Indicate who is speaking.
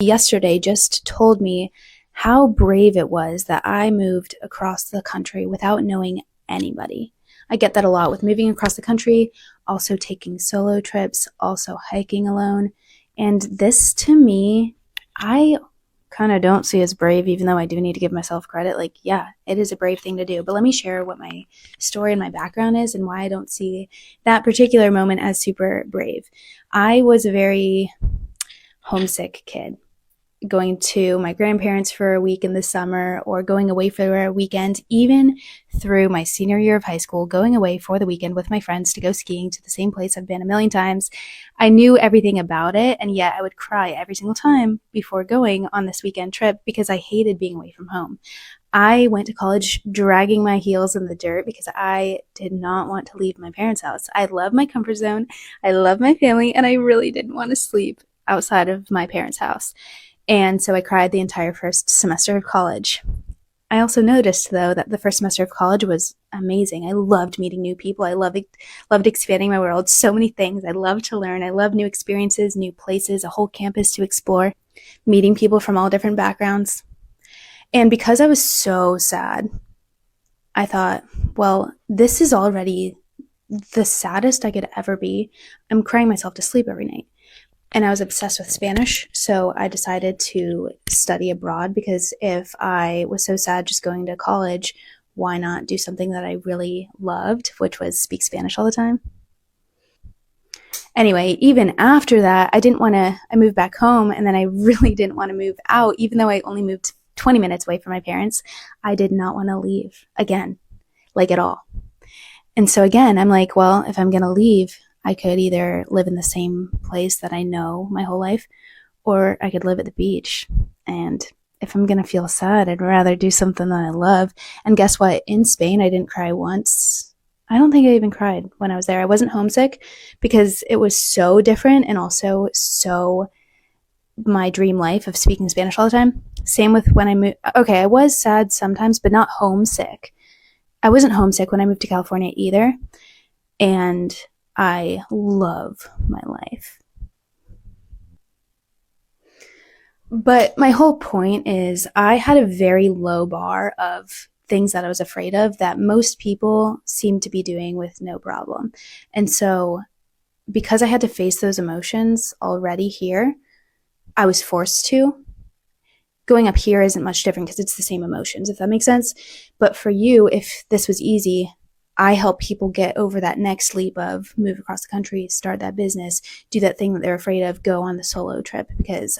Speaker 1: yesterday just told me how brave it was that I moved across the country without knowing anybody. I get that a lot with moving across the country, also taking solo trips, also hiking alone. And this to me, I kind of don't see as brave, even though I do need to give myself credit. Like, yeah, it is a brave thing to do. But let me share what my story and my background is and why I don't see that particular moment as super brave. I was a very homesick kid, going to my grandparents for a week in the summer or going away for a weekend, even through my senior year of high school, going away for the weekend with my friends to go skiing to the same place I've been a million times. I knew everything about it, and yet I would cry every single time before going on this weekend trip because I hated being away from home. I went to college dragging my heels in the dirt because I did not want to leave my parents' house. I love my comfort zone, I love my family, and I really didn't want to sleep outside of my parents' house. And so I cried the entire first semester of college. I also noticed, though, that the first semester of college was amazing. I loved meeting new people. Loved expanding my world. So many things. I love to learn. I love new experiences, new places, a whole campus to explore, meeting people from all different backgrounds. And because I was so sad, I thought, well, this is already the saddest I could ever be. I'm crying myself to sleep every night. And I was obsessed with Spanish, so I decided to study abroad because if I was so sad just going to college, why not do something that I really loved, which was speak Spanish all the time? Anyway, even after that, I moved back home and then I really didn't want to move out, even though I only moved 20 minutes away from my parents. I did not want to leave again, like at all. And so again, I'm like, well, if I'm going to leave, I could either live in the same place that I know my whole life, or I could live at the beach. And if I'm going to feel sad, I'd rather do something that I love. And guess what? In Spain, I didn't cry once. I don't think I even cried when I was there. I wasn't homesick because it was so different and also so my dream life of speaking Spanish all the time. Same with when I moved. Okay, I was sad sometimes, but not homesick. I wasn't homesick when I moved to California either. And I love my life. But my whole point is I had a very low bar of things that I was afraid of that most people seem to be doing with no problem. And so because I had to face those emotions already here, I was forced to. Going up here isn't much different because it's the same emotions, if that makes sense. But for you, if this was easy, I help people get over that next leap of move across the country, start that business, do that thing that they're afraid of, go on the solo trip because